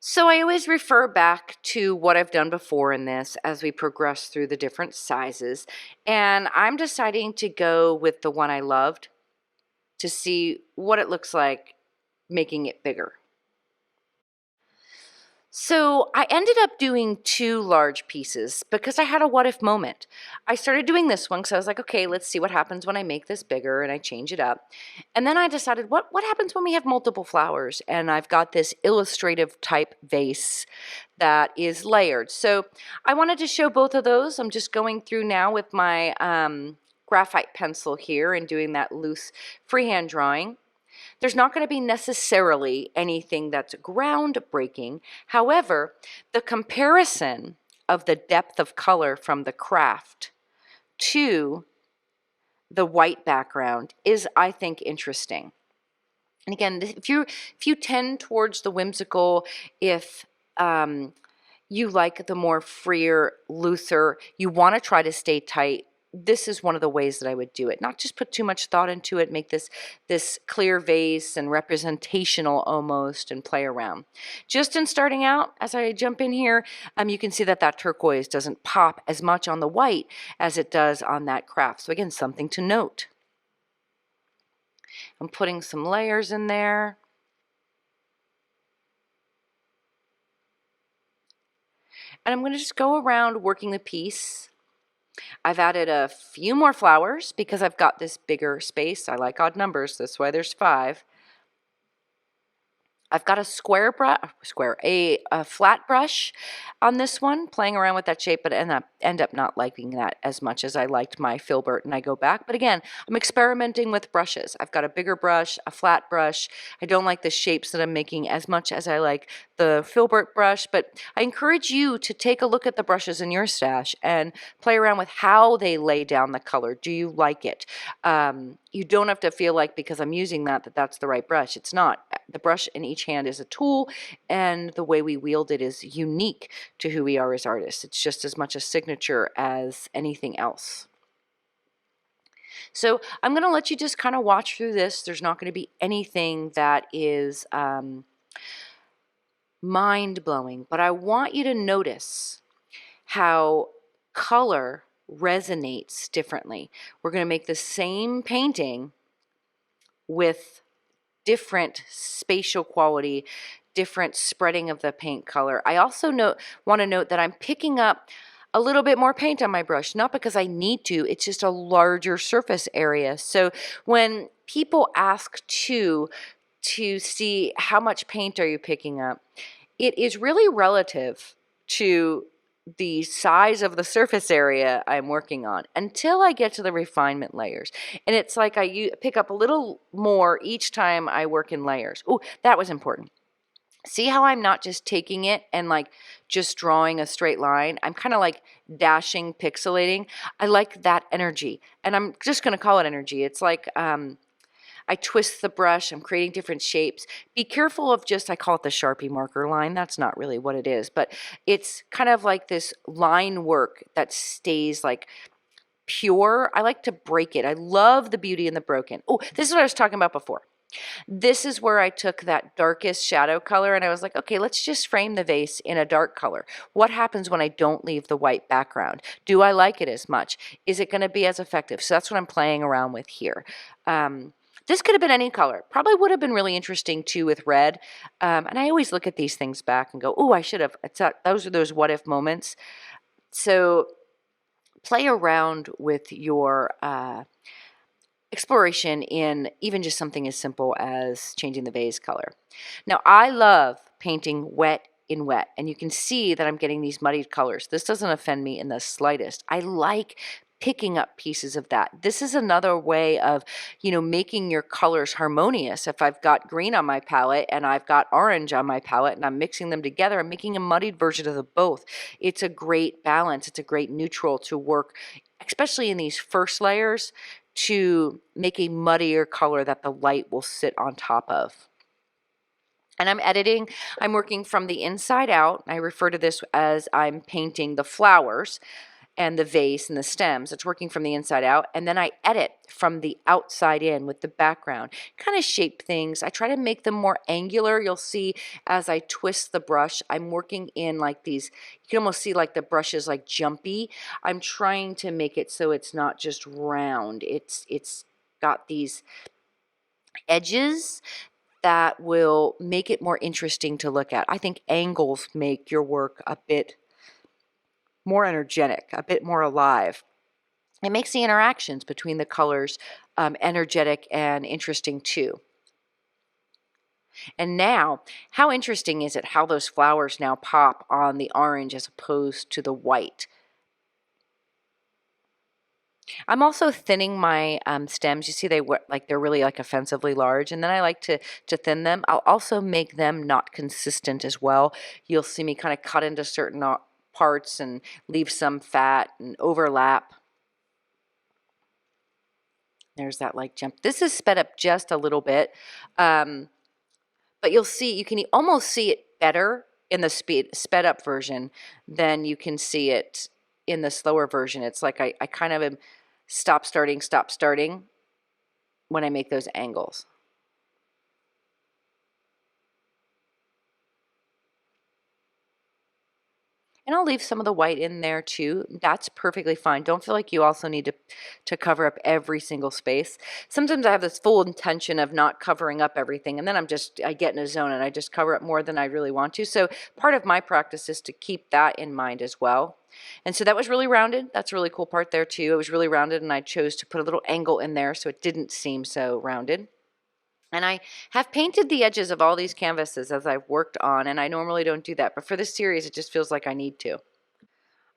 So I always refer back to what I've done before in this as we progress through the different sizes. And I'm deciding to go with the one I loved to see what it looks like making it bigger. So I ended up doing two large pieces because I had a what if moment. I started doing this one because I was like, okay, let's see what happens when I make this bigger and I change it up. And then I decided, what happens when we have multiple flowers? And I've got this illustrative type vase that is layered. So I wanted to show both of those. I'm just going through now with my graphite pencil here and doing that loose freehand drawing. There's not going to be necessarily anything that's groundbreaking. However, the comparison of the depth of color from the craft to the white background is, I think, interesting. And again, if you tend towards the whimsical, if you like the more freer, looser, you want to try to stay tight, this is one of the ways that I would do it. Not just put too much thought into it, make this clear vase and representational almost, and play around. Just in starting out, as I jump in here, you can see that turquoise doesn't pop as much on the white as it does on that craft. So again, something to note. I'm putting some layers in there. And I'm going to just go around working the piece. I've added a few more flowers because I've got this bigger space. I like odd numbers, that's why there's 5. I've got a flat brush on this one, playing around with that shape, but end up not liking that as much as I liked my filbert, and I go back. But again, I'm experimenting with brushes. I've got a bigger brush, a flat brush. I don't like the shapes that I'm making as much as I like the filbert brush, but I encourage you to take a look at the brushes in your stash and play around with how they lay down the color. Do you like it? You don't have to feel like because I'm using that's the right brush. It's not. The brush in each hand is a tool, and the way we wield it is unique to who we are as artists. It's just as much a signature as anything else. So I'm going to let you just kind of watch through this. There's not going to be anything that is mind-blowing, but I want you to notice how color resonates differently. We're going to make the same painting with different spatial quality, different spreading of the paint color. I also want to note that I'm picking up a little bit more paint on my brush, not because I need to, it's just a larger surface area. So when people ask to see how much paint are you picking up, it is really relative to the size of the surface area I'm working on until I get to the refinement layers. And it's like I pick up a little more each time I work in layers. Oh, that was important. See how I'm not just taking it and like just drawing a straight line? I'm kind of like dashing, pixelating. I like that energy. And I'm just going to call it energy. It's like I twist the brush, I'm creating different shapes. Be careful of just, I call it the Sharpie marker line. That's not really what it is, but it's kind of like this line work that stays like pure. I like to break it. I love the beauty in the broken. Oh, this is what I was talking about before. This is where I took that darkest shadow color and I was like, okay, let's just frame the vase in a dark color. What happens when I don't leave the white background? Do I like it as much? Is it going to be as effective? So that's what I'm playing around with here. This could have been any color. Probably would have been really interesting too with red. And I always look at these things back and go, oh, I should have. Those are those what if moments. So play around with your exploration in even just something as simple as changing the vase color. Now, I love painting wet in wet, and you can see that I'm getting these muddied colors. This doesn't offend me in the slightest. I like picking up pieces of that. This is another way of, making your colors harmonious. If I've got green on my palette and I've got orange on my palette and I'm mixing them together, I'm making a muddied version of the both. It's a great balance. It's a great neutral to work, especially in these first layers, to make a muddier color that the light will sit on top of. And I'm working from the inside out. I refer to this as I'm painting the flowers. and the vase and the stems. It's working from the inside out. And then I edit from the outside in with the background, kind of shape things. I try to make them more angular. You'll see as I twist the brush, I'm working in like these, you can almost see like the brush is like jumpy. I'm trying to make it so it's not just round. It's got these edges that will make it more interesting to look at. I think angles make your work a bit more energetic, a bit more alive. It makes the interactions between the colors energetic and interesting too. And now, how interesting is it how those flowers now pop on the orange as opposed to the white? I'm also thinning my stems. You see they're really like offensively large, and then I like to thin them. I'll also make them not consistent as well. You'll see me kind of cut into certain parts and leave some fat and overlap. There's that like jump. This is sped up just a little bit, but you'll see, you can almost see it better in the sped up version than you can see it in the slower version. It's like I kind of am stop starting when I make those angles. And I'll leave some of the white in there too. That's perfectly fine. Don't feel like you also need to cover up every single space. Sometimes I have this full intention of not covering up everything, and then I get in a zone and I just cover up more than I really want to. So part of my practice is to keep that in mind as well. And so that was really rounded. That's a really cool part there too. It was really rounded, and I chose to put a little angle in there so it didn't seem so rounded. And I have painted the edges of all these canvases as I've worked on, and I normally don't do that, but for this series, it just feels like I need to.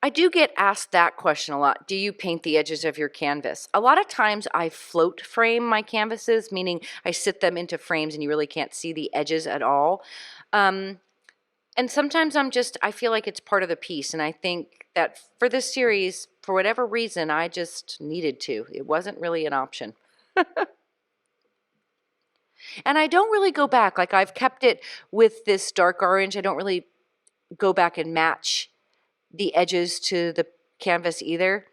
I do get asked that question a lot. Do you paint the edges of your canvas? A lot of times I float frame my canvases, meaning I sit them into frames and you really can't see the edges at all. And sometimes I feel like it's part of the piece, and I think that for this series, for whatever reason, I just needed to. It wasn't really an option. And I don't really go back. Like, I've kept it with this dark orange. I don't really go back and match the edges to the canvas either.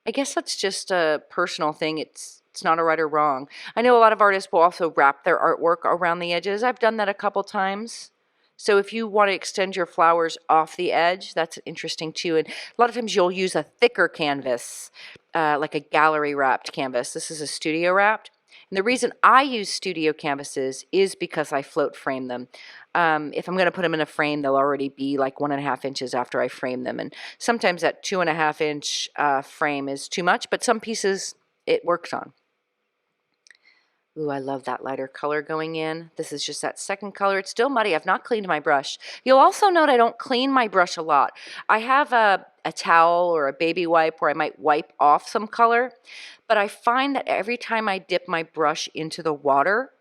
I guess that's just a personal thing. It's not a right or wrong. I know a lot of artists will also wrap their artwork around the edges. I've done that a couple times. So if you want to extend your flowers off the edge, that's interesting too. And a lot of times you'll use a thicker canvas, like a gallery wrapped canvas. This is a studio wrapped. And the reason I use studio canvases is because I float frame them. If I'm going to put them in a frame, they'll already be like 1.5 inches after I frame them. And sometimes that 2.5 inch frame is too much, but some pieces it works on. Ooh, I love that lighter color going in. This is just that second color. It's still muddy. I've not cleaned my brush. You'll also note I don't clean my brush a lot. I have a towel or a baby wipe where I might wipe off some color, but I find that every time I dip my brush into the water,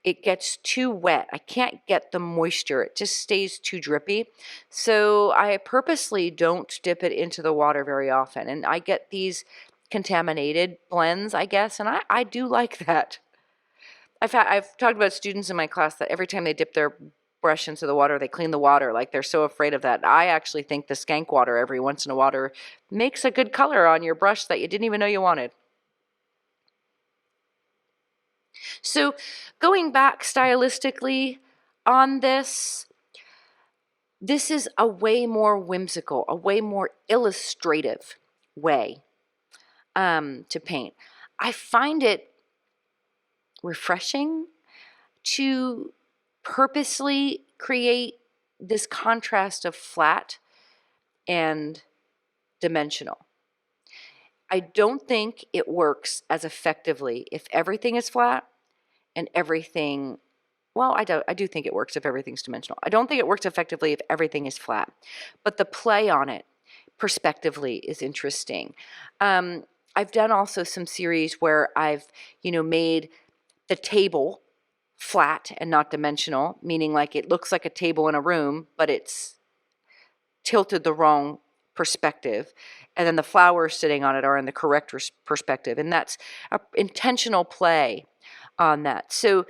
it gets too wet. I can't get the moisture. It just stays too drippy. So I purposely don't dip it into the water very often, and I get these contaminated blends, I guess, and I do like that. I've talked about students in my class that every time they dip their brush into the water, they clean the water. Like, they're so afraid of that. I actually think the skank water every once in a while makes a good color on your brush that you didn't even know you wanted. So going back stylistically on this is a way more whimsical, a way more illustrative way to paint. I find it refreshing to purposely create this contrast of flat and dimensional. I don't think it works as effectively if everything is flat and everything, well, I do think it works if everything's dimensional. I don't think it works effectively if everything is flat, but the play on it perspectively is interesting. I've done also some series where I've, made the table flat and not dimensional, meaning like it looks like a table in a room, but it's tilted the wrong perspective, and then the flowers sitting on it are in the correct perspective, and that's an intentional play on that. So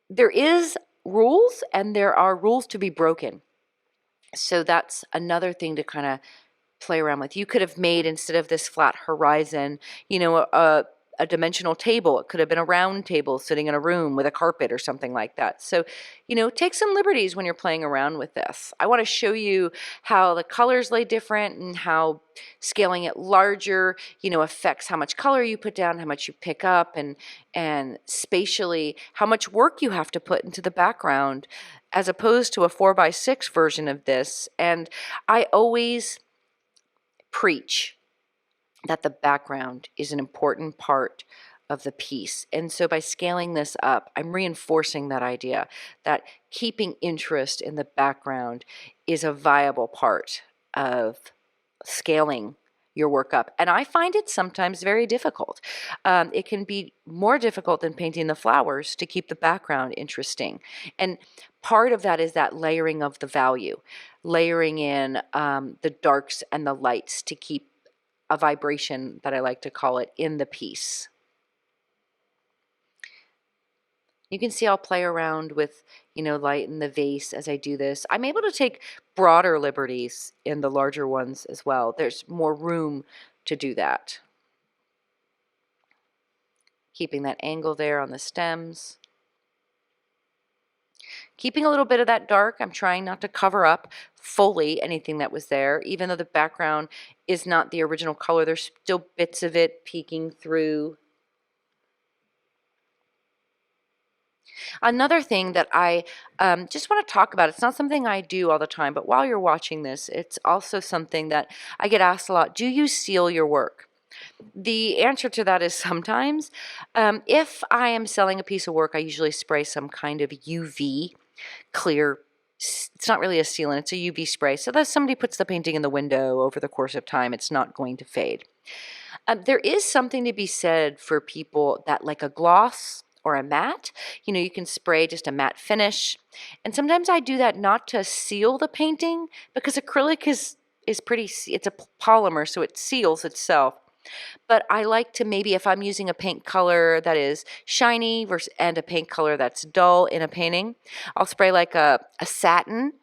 there is rules, and there are rules to be broken. So that's another thing to kind of play around with. You could have made, instead of this flat horizon, you know, a dimensional table. It could have been a round table sitting in a room with a carpet or something like that. So, you know, take some liberties when you're playing around with this. I want to show you how the colors lay different and how scaling it larger, you know, affects how much color you put down, how much you pick up, and spatially how much work you have to put into the background as opposed to a 4x6 version of this. And I always preach that the background is an important part of the piece. And so by scaling this up, I'm reinforcing that idea that keeping interest in the background is a viable part of scaling your work up. And I find it sometimes very difficult. It can be more difficult than painting the flowers to keep the background interesting. And part of that is that layering of the value, layering in the darks and the lights to keep a vibration, that I like to call it, in the piece. You can see I'll play around with, you know, light in the vase as I do this. I'm able to take broader liberties in the larger ones as well. There's more room to do that. Keeping that angle there on the stems. Keeping a little bit of that dark. I'm trying not to cover up fully anything that was there, even though the background is not the original color. There's still bits of it peeking through. Another thing that I just want to talk about, it's not something I do all the time, but while you're watching this, it's also something that I get asked a lot. Do you seal your work? The answer to that is sometimes. If I am selling a piece of work, I usually spray some kind of UV clear. It's not really a sealant, it's a UV spray. So that somebody puts the painting in the window over the course of time, it's not going to fade. There is something to be said for people that like a gloss or a matte. You know, you can spray just a matte finish. And sometimes I do that not to seal the painting, because acrylic is pretty, it's a polymer, so it seals itself. But I like to, maybe if I'm using a paint color that is shiny versus, and a paint color that's dull in a painting, I'll spray like a satin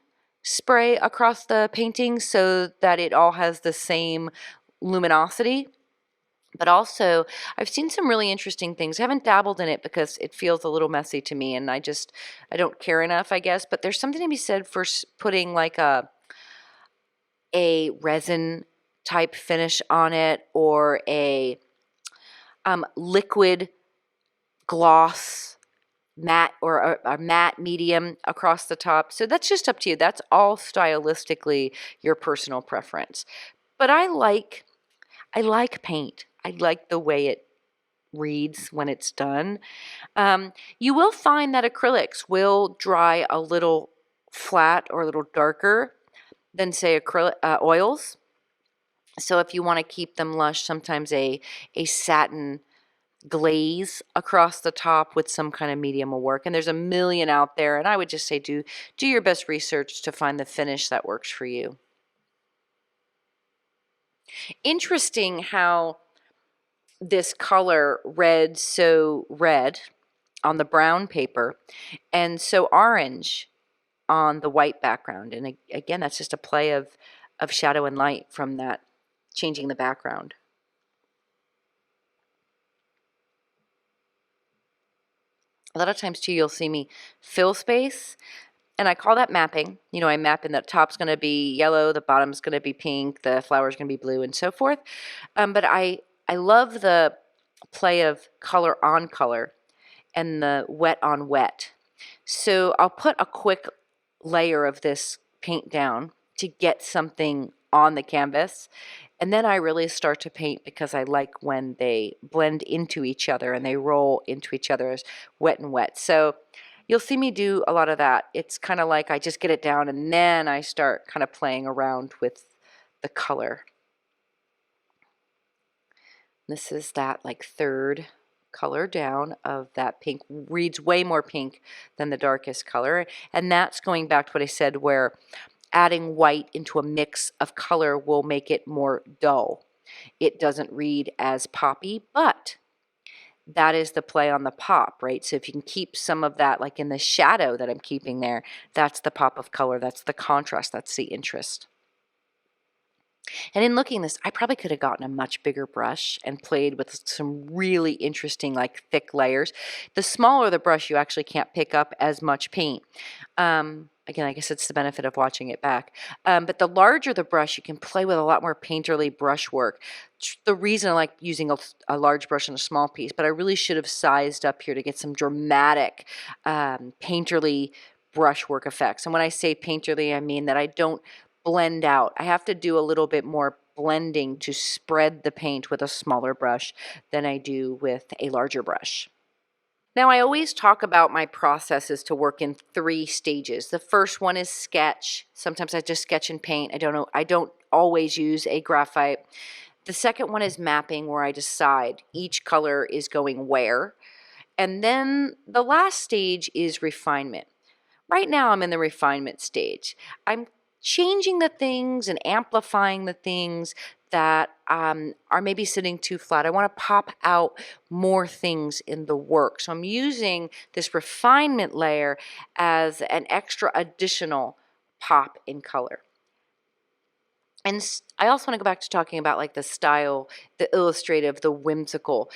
spray across the painting so that it all has the same luminosity. But also, I've seen some really interesting things. I haven't dabbled in it because it feels a little messy to me, and I don't care enough, I guess. But there's something to be said for putting like a resin type finish on it, or a liquid gloss matte, or a matte medium across the top. So that's just up to you. That's all stylistically your personal preference. But I like paint. I like the way it reads when it's done. You will find that acrylics will dry a little flat or a little darker than, say, acrylic oils. So if you want to keep them lush, sometimes a satin glaze across the top with some kind of medium will work. And there's a million out there, and I would just say do your best research to find the finish that works for you. Interesting how this color read so red on the brown paper and so orange on the white background. And again, that's just a play of shadow and light from that changing the background. A lot of times too, you'll see me fill space, and I call that mapping. You know, I map in the top's going to be yellow, the bottom's going to be pink, the flower's going to be blue, and so forth. But I love the play of color on color and the wet on wet. So I'll put a quick layer of this paint down to get something on the canvas, and then I really start to paint, because I like when they blend into each other and they roll into each other as wet and wet. So you'll see me do a lot of that. It's kind of like I just get it down and then I start kind of playing around with the color. This is that like third color down of that pink. Reads way more pink than the darkest color. And that's going back to what I said, where adding white into a mix of color will make it more dull. It doesn't read as poppy, but that is the play on the pop, right? So if you can keep some of that, like in the shadow that I'm keeping there, that's the pop of color, that's the contrast, that's the interest. And in looking at this, I probably could have gotten a much bigger brush and played with some really interesting, like thick layers. The smaller the brush, you actually can't pick up as much paint. Again, I guess it's the benefit of watching it back. But the larger the brush, you can play with a lot more painterly brush work. The reason I like using a large brush on a small piece, but I really should have sized up here to get some dramatic painterly brushwork effects. And when I say painterly, I mean that I don't blend out. I have to do a little bit more blending to spread the paint with a smaller brush than I do with a larger brush. Now, I always talk about my processes to work in 3 stages. The first one is sketch. Sometimes I just sketch and paint. I don't always use a graphite. The second one is mapping, where I decide each color is going where. And then the last stage is refinement. Right now I'm in the refinement stage. I'm changing the things and amplifying the things that are maybe sitting too flat. I want to pop out more things in the work. So I'm using this refinement layer as an extra additional pop in color. And I also want to go back to talking about like the style, the illustrative, the whimsical.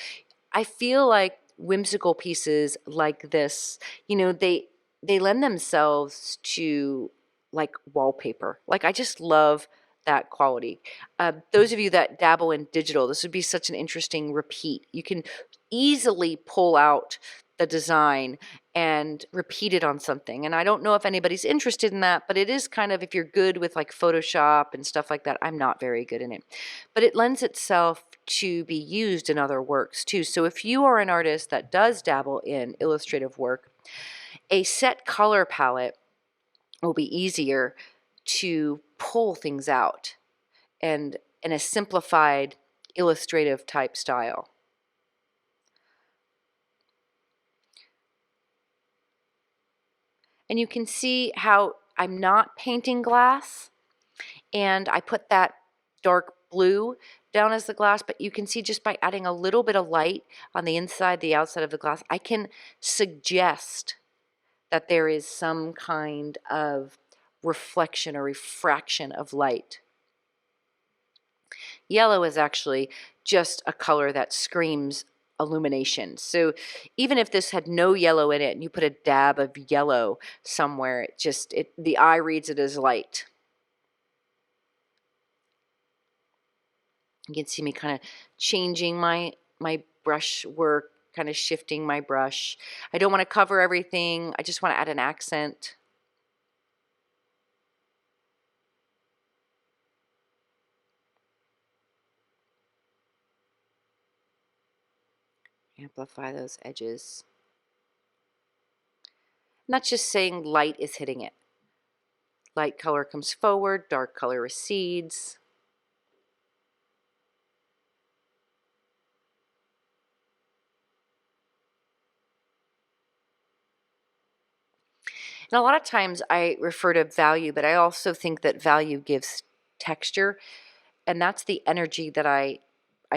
I feel like whimsical pieces like this, they lend themselves to like wallpaper. Like I just love that quality. Those of you that dabble in digital, this would be such an interesting repeat. You can easily pull out the design and repeat it on something. And I don't know if anybody's interested in that, but it is kind of, if you're good with like Photoshop and stuff like that. I'm not very good in it, but it lends itself to be used in other works too. So if you are an artist that does dabble in illustrative work, a set color palette will be easier to pull things out and in a simplified illustrative type style. And you can see how I'm not painting glass, and I put that dark blue down as the glass, but you can see just by adding a little bit of light on the inside, the outside of the glass, I can suggest that there is some kind of reflection or refraction of light. Yellow is actually just a color that screams illumination. So even if this had no yellow in it and you put a dab of yellow somewhere, the eye reads it as light. You can see me kind of changing my brush work, kind of shifting my brush. I don't want to cover everything. I just want to add an accent. Amplify those edges. And that's just saying light is hitting it. Light color comes forward, dark color recedes. And a lot of times I refer to value, but I also think that value gives texture, and that's the energy that I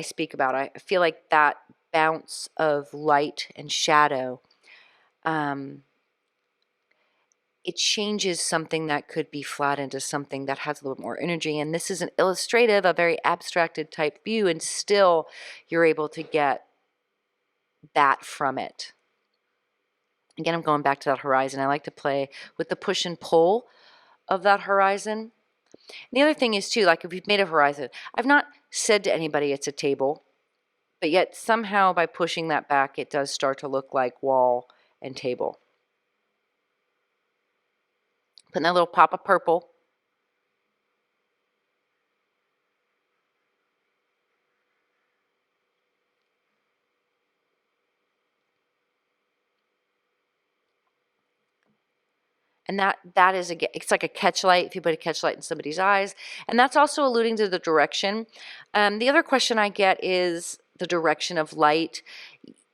speak about. I feel like that bounce of light and shadow, it changes something that could be flat into something that has a little bit more energy. And this is an illustrative, a very abstracted type view, and still you're able to get that from it. Again, I'm going back to that horizon. I like to play with the push and pull of that horizon. And the other thing is too, like if you've made a horizon, I've not said to anybody it's a table, but yet somehow by pushing that back, it does start to look like wall and table. Putting that little pop of purple. And that is it's like a catch light, if you put a catch light in somebody's eyes. And that's also alluding to the direction. The other question I get is the direction of light.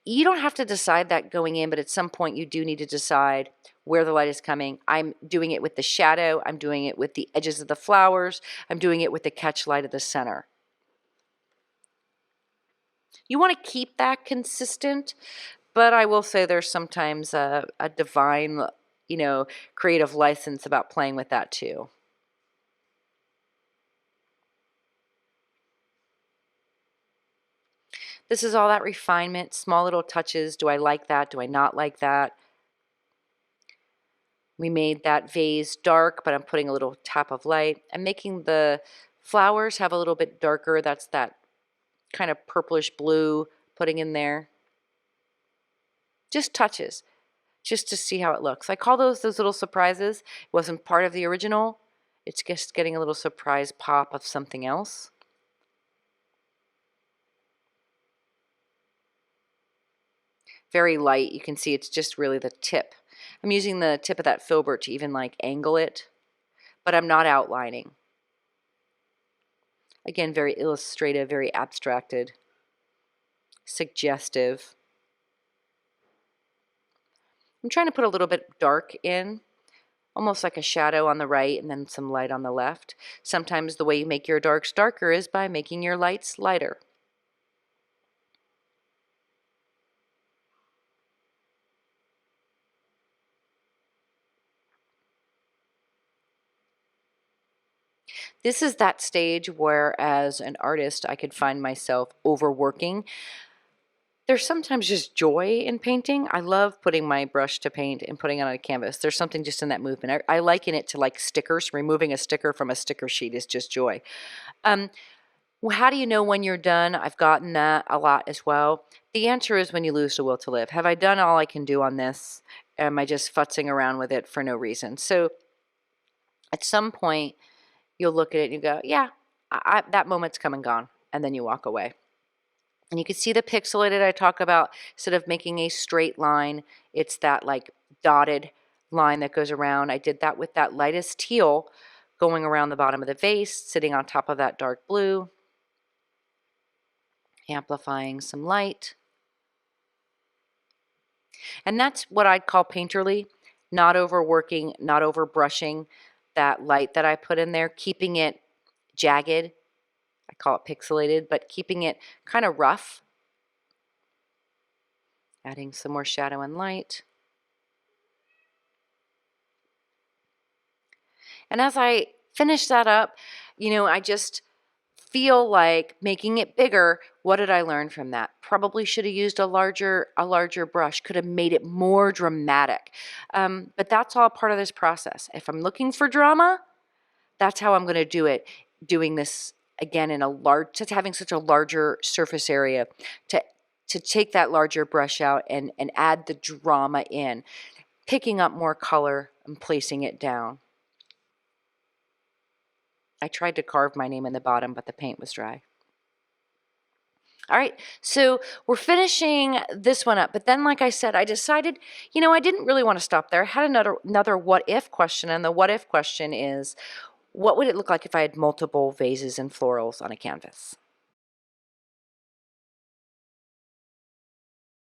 You don't have to decide that going in, but at some point you do need to decide where the light is coming. I'm doing it with the shadow. I'm doing it with the edges of the flowers. I'm doing it with the catch light of the center. You want to keep that consistent, but I will say there's sometimes a divine, creative license about playing with that too. This is all that refinement, small little touches. Do I like that? Do I not like that? We made that vase dark, but I'm putting a little tap of light. I'm making the flowers have a little bit darker. That's that kind of purplish blue putting in there. Just touches, just to see how it looks. I call those little surprises. It wasn't part of the original. It's just getting a little surprise pop of something else. Very light. You can see it's just really the tip. I'm using the tip of that filbert to even like angle it, but I'm not outlining. Again, very illustrative, very abstracted, suggestive. I'm trying to put a little bit dark in, almost like a shadow on the right and then some light on the left. Sometimes the way you make your darks darker is by making your lights lighter. This is that stage where, as an artist, I could find myself overworking. There's sometimes just joy in painting. I love putting my brush to paint and putting it on a canvas. There's something just in that movement. I liken it to like stickers. Removing a sticker from a sticker sheet is just joy. Well, how do you know when you're done? I've gotten that a lot as well. The answer is when you lose the will to live. Have I done all I can do on this? Am I just futzing around with it for no reason? So at some point, you'll look at it and you go, yeah, that moment's come and gone. And then you walk away. And you can see the pixelated I talk about. Instead of making a straight line, it's that like dotted line that goes around. I did that with that lightest teal going around the bottom of the vase, sitting on top of that dark blue, amplifying some light. And that's what I'd call painterly, not overworking, not overbrushing that light that I put in there, keeping it jagged. I call it pixelated, but keeping it kind of rough. Adding some more shadow and light. And as I finish that up, I just feel like making it bigger. What did I learn from that? Probably should have used a larger brush, could have made it more dramatic. But that's all part of this process. If I'm looking for drama, that's how I'm going to do it. Doing this again in just having such a larger surface area to take that larger brush out and add the drama in, picking up more color and placing it down. I tried to carve my name in the bottom, but the paint was dry. All right, so we're finishing this one up, but then like I said, I decided, I didn't really want to stop there. I had another what if question, and the what if question is, what would it look like if I had multiple vases and florals on a canvas?